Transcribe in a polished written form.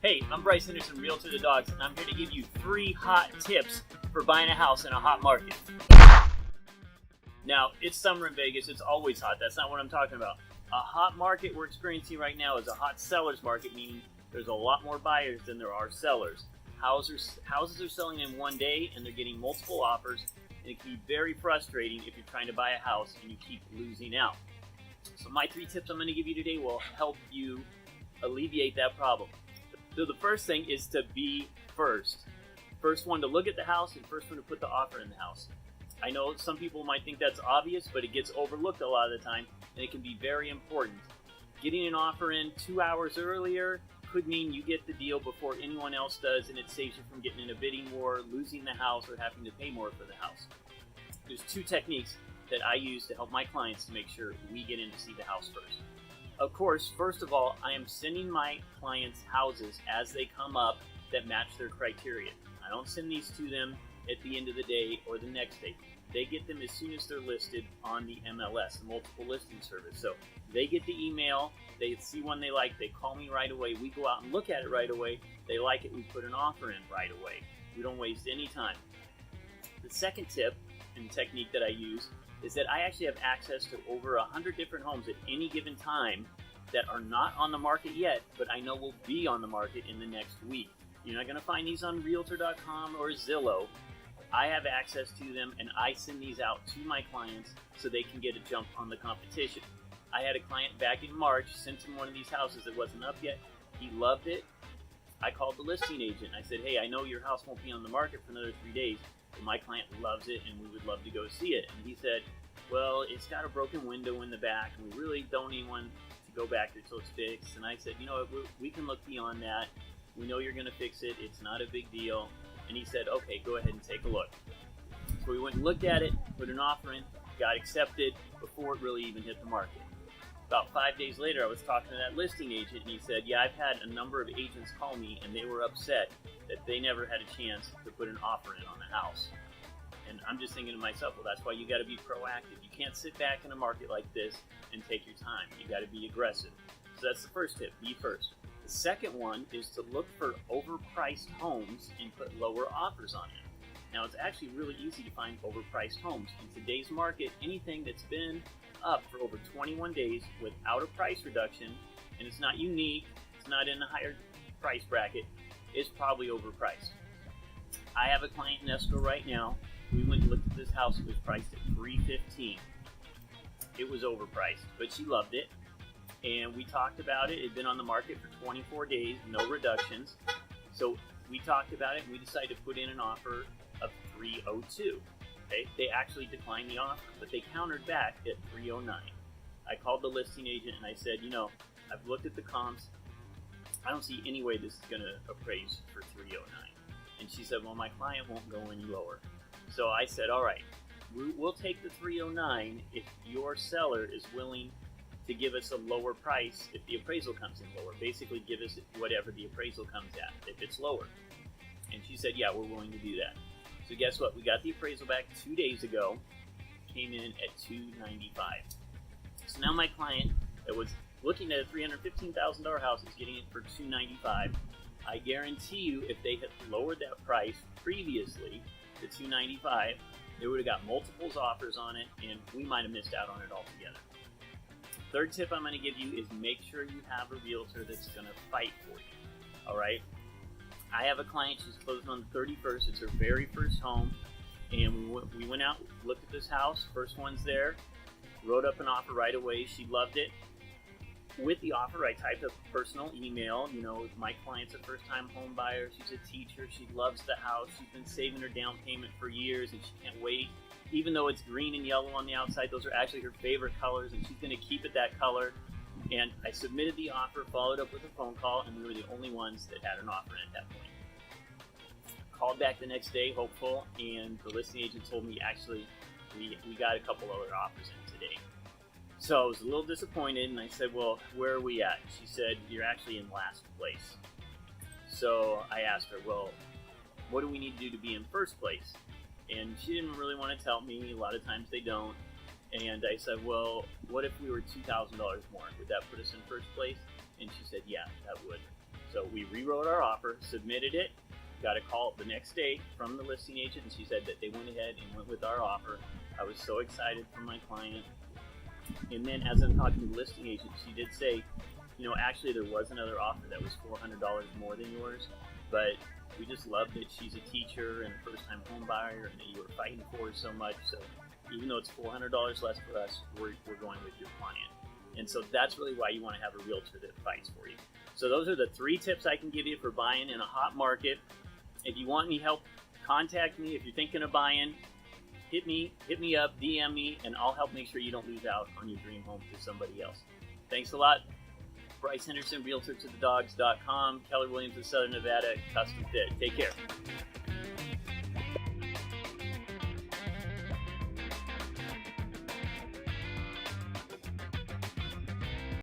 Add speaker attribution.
Speaker 1: Hey, I'm Bryce Henderson, Realtor the Dogs, and I'm here to give you 3 hot tips for buying a house in a hot market. Now, it's summer in Vegas, it's always hot, that's not what I'm talking about. A hot market we're experiencing right now is a hot seller's market, meaning there's a lot more buyers than there are sellers. Houses are selling in one day and they're getting multiple offers, and it can be very frustrating if you're trying to buy a house and you keep losing out. So my 3 tips I'm going to give you today will help you alleviate that problem. So the first thing is to be first. First one to look at the house and first one to put the offer in the house. I know some people might think that's obvious, but it gets overlooked a lot of the time, and it can be very important. Getting an offer in 2 hours earlier could mean you get the deal before anyone else does, and it saves you from getting in a bidding war, losing the house, or having to pay more for the house. There's 2 techniques that I use to help my clients to make sure we get in to see the house first. Of course, first of all, I am sending my clients houses as they come up that match their criteria. I don't send these to them at the end of the day or the next day. They get them as soon as they're listed on the MLS, the multiple listing service. So they get the email, they see one they like, they call me right away, we go out and look at it right away, they like it, we put an offer in right away. We don't waste any time. The second tip and technique that I use is that I actually have access to over 100 different homes at any given time that are not on the market yet, but I know will be on the market in the next week. You're not going to find these on Realtor.com or Zillow. I have access to them, and I send these out to my clients so they can get a jump on the competition. I had a client back in March, sent him one of these houses that wasn't up yet. He loved it. I called the listing agent. I said, hey, I know your house won't be on the market for another 3 days, but my client loves it and we would love to go see it. And he said, well, it's got a broken window in the back and we really don't need one to go back there until it's fixed. And I said, you know what, we can look beyond that. We know you're going to fix it. It's not a big deal. And he said, okay, go ahead and take a look. So we went and looked at it, put an offer in, got accepted before it really even hit the market. About 5 days later, I was talking to that listing agent, and he said, yeah, I've had a number of agents call me, and they were upset that they never had a chance to put an offer in on the house. And I'm just thinking to myself, well, that's why you got to be proactive. You can't sit back in a market like this and take your time. You got to be aggressive. So that's the first tip, be first. The second one is to look for overpriced homes and put lower offers on them. Now, it's actually really easy to find overpriced homes. In today's market, anything that's been up for over 21 days without a price reduction, and it's not unique, it's not in a higher price bracket, it's probably overpriced. I have a client in escrow right now. We went and looked at this house. It was priced at $315. It was overpriced, but she loved it. And we talked about it. It had been on the market for 24 days, no reductions. So we talked about it and we decided to put in an offer of $302. Okay? They actually declined the offer, but they countered back at $309. I called the listing agent and I said, you know, I've looked at the comps. I don't see any way this is going to appraise for $309. And she said, well, my client won't go any lower. So I said, all right, we'll take the $309 if your seller is willing to give us a lower price if the appraisal comes in lower. Basically, give us whatever the appraisal comes at if it's lower. And she said, yeah, we're willing to do that. So guess what? We got the appraisal back 2 days ago, came in at $295. So now my client that was looking at a $315,000 house is getting it for $295. I guarantee you if they had lowered that price previously to $295, they would have got multiples offers on it and we might have missed out on it altogether. Third tip I'm going to give you is make sure you have a realtor that's going to fight for you. All right? I have a client, she's closing on the 31st. It's her very first home. And we went out, looked at this house. First one's there. Wrote up an offer right away. She loved it. With the offer, I typed up a personal email. You know, my client's a first-time home buyer. She's a teacher. She loves the house. She's been saving her down payment for years, and she can't wait. Even though it's green and yellow on the outside, those are actually her favorite colors, and she's going to keep it that color. And I submitted the offer, followed up with a phone call, and we were the only ones that had an offer at that point. Called back the next day, hopeful, and the listing agent told me, actually, we got a couple other offers in today. So I was a little disappointed, and I said, well, where are we at? She said, you're actually in last place. So I asked her, well, what do we need to do to be in first place? And she didn't really want to tell me. A lot of times they don't. And I said, well, what if we were $2,000 more? Would that put us in first place? And she said, yeah, that would. So we rewrote our offer, submitted it, got a call the next day from the listing agent, and she said that they went ahead and went with our offer. I was so excited for my client. And then as I'm talking to the listing agent, she did say, actually there was another offer that was $400 more than yours, but we just love that she's a teacher and a first-time home buyer and that you were fighting for her so much. So even though it's $400 less for us, we're going with your client. And so that's really why you want to have a realtor that fights for you. So those are the 3 tips I can give you for buying in a hot market. If you want any help, contact me. If you're thinking of buying, hit me up, DM me, and I'll help make sure you don't lose out on your dream home to somebody else. Thanks a lot. Bryce Henderson, RealtorToTheDogs.com, Keller Williams of Southern Nevada, Custom Fit. Take care.